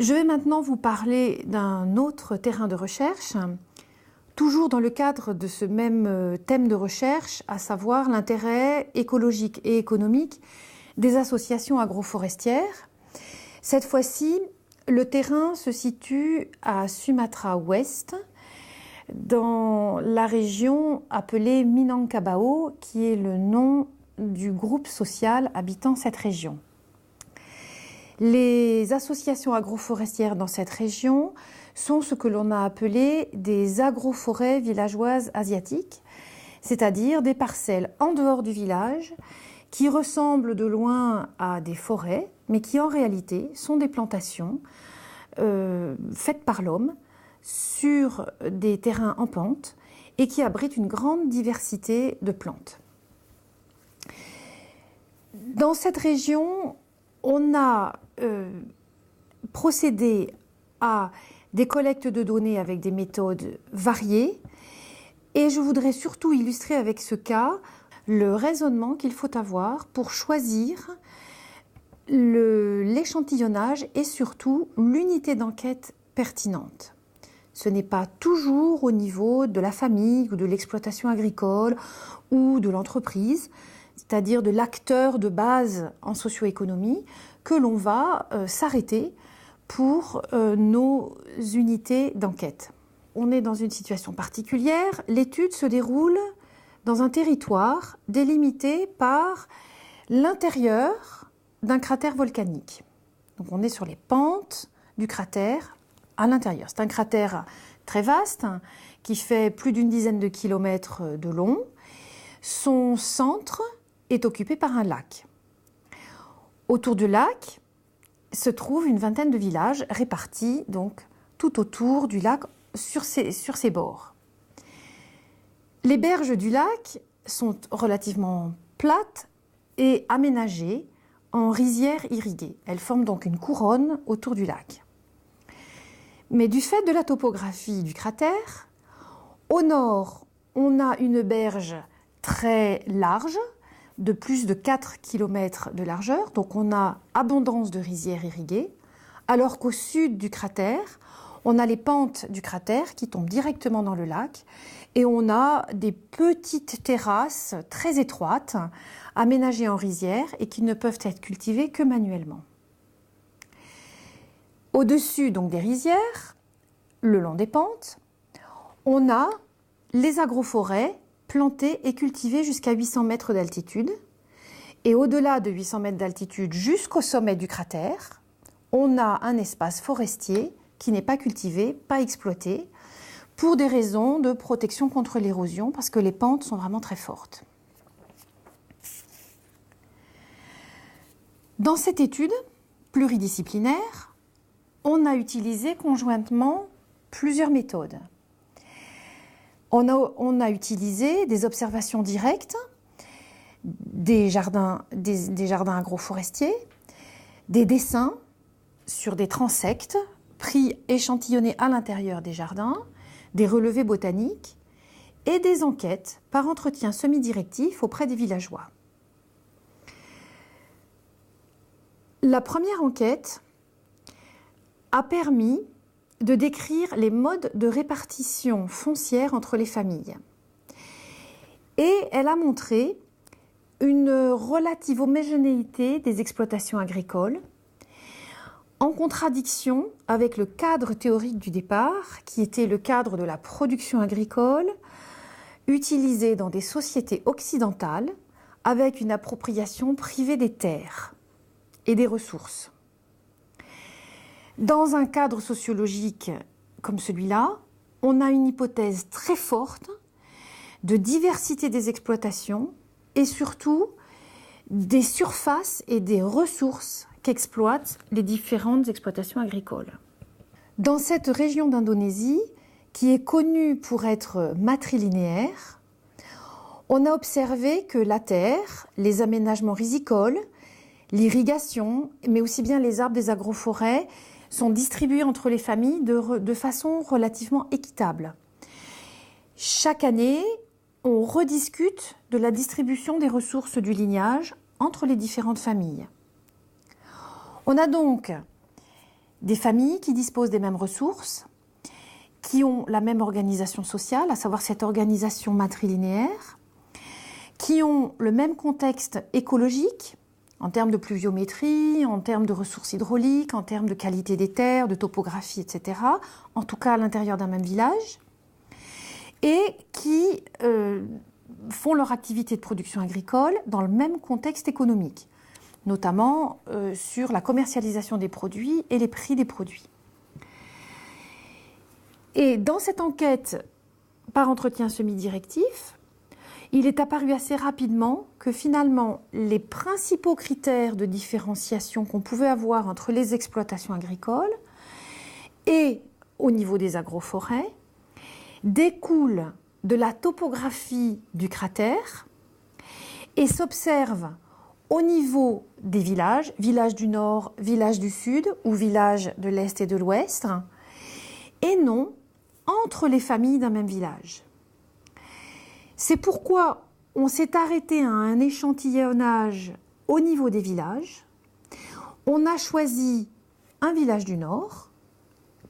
Je vais maintenant vous parler d'un autre terrain de recherche, toujours dans le cadre de ce même thème de recherche, à savoir l'intérêt écologique et économique des associations agroforestières. Cette fois-ci, le terrain se situe à Sumatra Ouest, dans la région appelée Minangkabau, qui est le nom du groupe social habitant cette région. Les associations agroforestières dans cette région sont ce que l'on a appelé des agroforêts villageoises asiatiques, c'est-à-dire des parcelles en dehors du village qui ressemblent de loin à des forêts, mais qui en réalité sont des plantations faites par l'homme sur des terrains en pente et qui abritent une grande diversité de plantes. Dans cette région, on a procédé à des collectes de données avec des méthodes variées et je voudrais surtout illustrer avec ce cas le raisonnement qu'il faut avoir pour choisir l'échantillonnage et surtout l'unité d'enquête pertinente. Ce n'est pas toujours au niveau de la famille ou de l'exploitation agricole ou de l'entreprise, c'est-à-dire de l'acteur de base en socio-économie, que l'on va s'arrêter pour nos unités d'enquête. On est dans une situation particulière. L'étude se déroule dans un territoire délimité par l'intérieur d'un cratère volcanique. Donc on est sur les pentes du cratère à l'intérieur. C'est un cratère très vaste qui fait plus d'une dizaine de kilomètres de long. Son centre est occupé par un lac. Autour du lac se trouvent une vingtaine de villages répartis donc tout autour du lac sur ses bords. Les berges du lac sont relativement plates et aménagées en rizières irriguées. Elles forment donc une couronne autour du lac. Mais du fait de la topographie du cratère, au nord, on a une berge très large, de plus de 4 km de largeur, donc on a abondance de rizières irriguées, alors qu'au sud du cratère, on a les pentes du cratère qui tombent directement dans le lac et on a des petites terrasses très étroites aménagées en rizières et qui ne peuvent être cultivées que manuellement. Au-dessus donc des rizières, le long des pentes, on a les agroforêts plantées et cultivées jusqu'à 800 mètres d'altitude. Et au-delà de 800 mètres d'altitude jusqu'au sommet du cratère, on a un espace forestier qui n'est pas cultivé, pas exploité, pour des raisons de protection contre l'érosion, parce que les pentes sont vraiment très fortes. Dans cette étude pluridisciplinaire, on a utilisé conjointement plusieurs méthodes. On a utilisé des observations directes des jardins agroforestiers, des dessins sur des transects pris échantillonnés à l'intérieur des jardins, des relevés botaniques et des enquêtes par entretien semi-directif auprès des villageois. La première enquête a permis de décrire les modes de répartition foncière entre les familles. Et elle a montré une relative homogénéité des exploitations agricoles, en contradiction avec le cadre théorique du départ, qui était le cadre de la production agricole, utilisé dans des sociétés occidentales, avec une appropriation privée des terres et des ressources. Dans un cadre sociologique comme celui-là, on a une hypothèse très forte de diversité des exploitations et surtout des surfaces et des ressources qu'exploitent les différentes exploitations agricoles. Dans cette région d'Indonésie, qui est connue pour être matrilinéaire, on a observé que la terre, les aménagements rizicoles, l'irrigation, mais aussi bien les arbres des agroforêts, sont distribués entre les familles de façon relativement équitable. Chaque année, on rediscute de la distribution des ressources du lignage entre les différentes familles. On a donc des familles qui disposent des mêmes ressources, qui ont la même organisation sociale, à savoir cette organisation matrilinéaire, qui ont le même contexte écologique, en termes de pluviométrie, en termes de ressources hydrauliques, en termes de qualité des terres, de topographie, etc., en tout cas à l'intérieur d'un même village, et qui font leur activité de production agricole dans le même contexte économique, notamment sur la commercialisation des produits et les prix des produits. Et dans cette enquête par entretien semi-directif, il est apparu assez rapidement que finalement les principaux critères de différenciation qu'on pouvait avoir entre les exploitations agricoles et au niveau des agroforêts découlent de la topographie du cratère et s'observent au niveau des villages, villages du nord, villages du sud ou villages de l'est et de l'ouest, et non entre les familles d'un même village. C'est pourquoi on s'est arrêté à un échantillonnage au niveau des villages. On a choisi un village du nord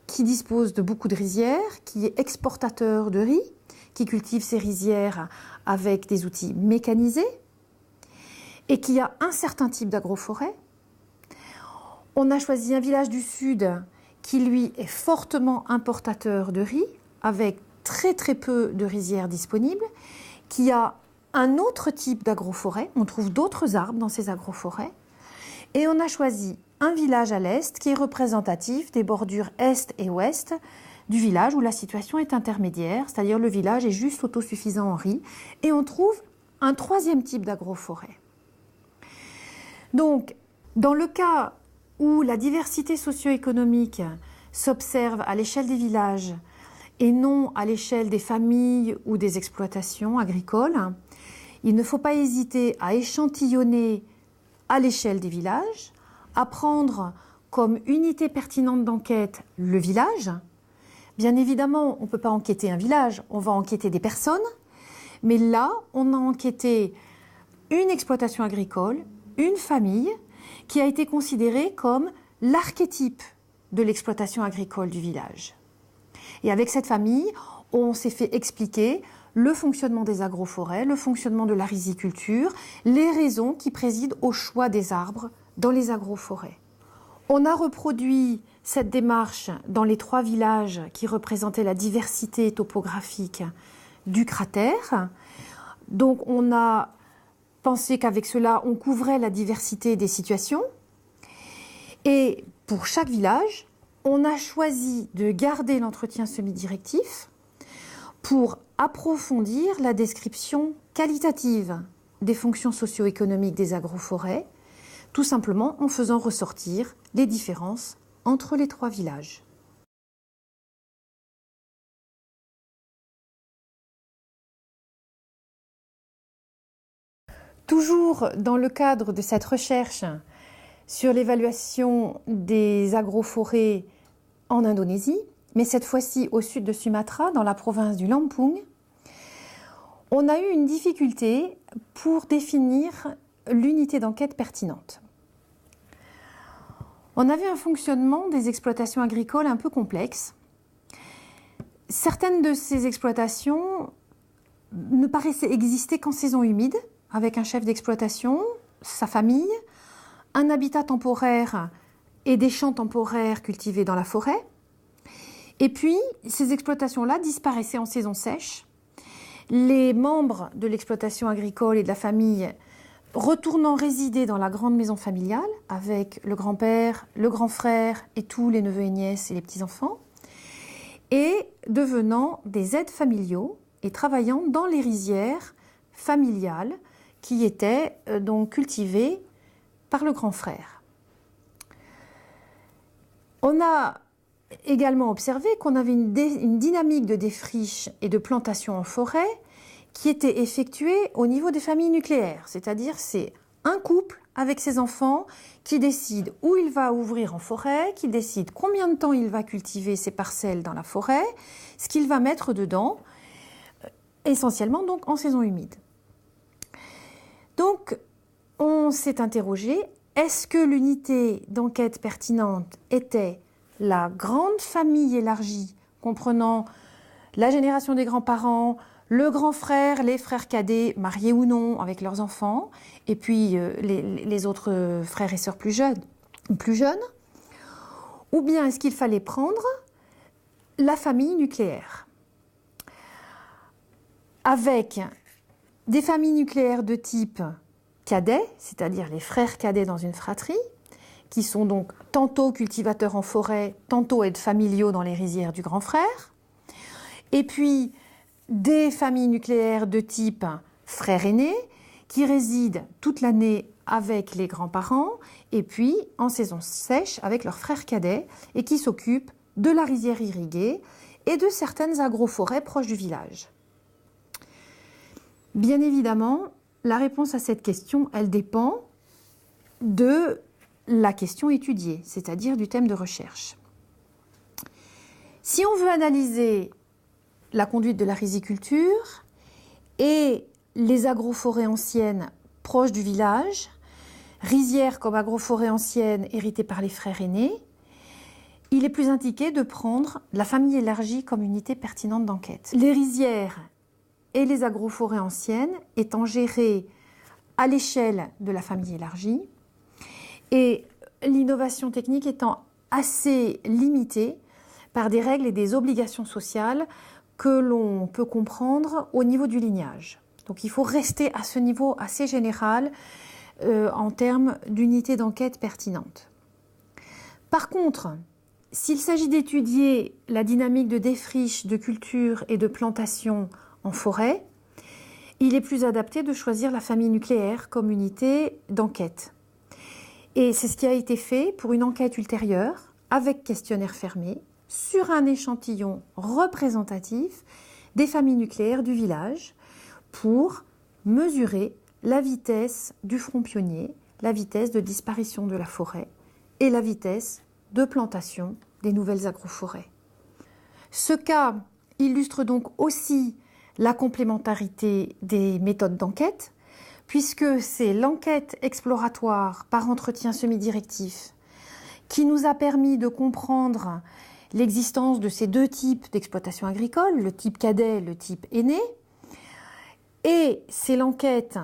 qui dispose de beaucoup de rizières, qui est exportateur de riz, qui cultive ses rizières avec des outils mécanisés et qui a un certain type d'agroforêt. On a choisi un village du sud qui, lui, est fortement importateur de riz, avec très très peu de rizières disponibles, qui a un autre type d'agroforêt. On trouve d'autres arbres dans ces agroforêts. Et on a choisi un village à l'est qui est représentatif des bordures est et ouest du village où la situation est intermédiaire, c'est-à-dire le village est juste autosuffisant en riz. Et on trouve un troisième type d'agroforêt. Donc, dans le cas où la diversité socio-économique s'observe à l'échelle des villages et non à l'échelle des familles ou des exploitations agricoles, il ne faut pas hésiter à échantillonner à l'échelle des villages, à prendre comme unité pertinente d'enquête le village. Bien évidemment, on ne peut pas enquêter un village, on va enquêter des personnes, mais là, on a enquêté une exploitation agricole, une famille, qui a été considérée comme l'archétype de l'exploitation agricole du village. Et avec cette famille, on s'est fait expliquer le fonctionnement des agroforêts, le fonctionnement de la riziculture, les raisons qui président au choix des arbres dans les agroforêts. On a reproduit cette démarche dans les 3 villages qui représentaient la diversité topographique du cratère. Donc on a pensé qu'avec cela, on couvrait la diversité des situations. Et pour chaque village, on a choisi de garder l'entretien semi-directif pour approfondir la description qualitative des fonctions socio-économiques des agroforêts, tout simplement en faisant ressortir les différences entre les 3 villages. Toujours dans le cadre de cette recherche sur l'évaluation des agroforêts en Indonésie, mais cette fois-ci au sud de Sumatra, dans la province du Lampung, on a eu une difficulté pour définir l'unité d'enquête pertinente. On avait un fonctionnement des exploitations agricoles un peu complexe. Certaines de ces exploitations ne paraissaient exister qu'en saison humide, avec un chef d'exploitation, sa famille, un habitat temporaire et des champs temporaires cultivés dans la forêt. Et puis, ces exploitations-là disparaissaient en saison sèche. Les membres de l'exploitation agricole et de la famille retournant résider dans la grande maison familiale avec le grand-père, le grand frère et tous les neveux et nièces et les petits-enfants, et devenant des aides familiaux et travaillant dans les rizières familiales qui étaient donc cultivées par le grand frère. On a également observé qu'on avait une dynamique de défriche et de plantation en forêt qui était effectuée au niveau des familles nucléaires, c'est-à-dire c'est un couple avec ses enfants qui décide où il va ouvrir en forêt, qui décide combien de temps il va cultiver ses parcelles dans la forêt, ce qu'il va mettre dedans, essentiellement donc en saison humide. Donc on s'est interrogé, est-ce que l'unité d'enquête pertinente était la grande famille élargie, comprenant la génération des grands-parents, le grand frère, les frères cadets, mariés ou non, avec leurs enfants, et puis les autres frères et sœurs plus jeunes, ou bien est-ce qu'il fallait prendre la famille nucléaire, avec des familles nucléaires de type cadet, c'est-à-dire les frères cadets dans une fratrie, qui sont donc tantôt cultivateurs en forêt, tantôt aides familiaux dans les rizières du grand frère, et puis des familles nucléaires de type frère aîné, qui résident toute l'année avec les grands-parents, et puis en saison sèche avec leurs frères cadets, et qui s'occupent de la rizière irriguée et de certaines agroforêts proches du village. Bien évidemment, la réponse à cette question, elle dépend de la question étudiée, c'est-à-dire du thème de recherche. Si on veut analyser la conduite de la riziculture et les agroforêts anciennes proches du village, rizières comme agroforêts anciennes héritées par les frères aînés, il est plus indiqué de prendre la famille élargie comme unité pertinente d'enquête. Les rizières et les agroforêts anciennes étant gérées à l'échelle de la famille élargie et l'innovation technique étant assez limitée par des règles et des obligations sociales que l'on peut comprendre au niveau du lignage. Donc il faut rester à ce niveau assez général en termes d'unité d'enquête pertinente. Par contre, s'il s'agit d'étudier la dynamique de défriche, de culture et de plantation en forêt, il est plus adapté de choisir la famille nucléaire comme unité d'enquête. Et c'est ce qui a été fait pour une enquête ultérieure avec questionnaire fermé sur un échantillon représentatif des familles nucléaires du village pour mesurer la vitesse du front pionnier, la vitesse de disparition de la forêt et la vitesse de plantation des nouvelles agroforêts. Ce cas illustre donc aussi la complémentarité des méthodes d'enquête, puisque c'est l'enquête exploratoire par entretien semi-directif qui nous a permis de comprendre l'existence de ces deux types d'exploitation agricole, le type cadet, le type aîné, et c'est l'enquête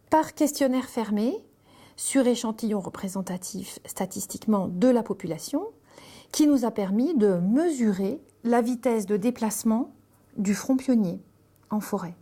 par questionnaire fermé sur échantillon représentatif statistiquement de la population qui nous a permis de mesurer la vitesse de déplacement du front pionnier en forêt.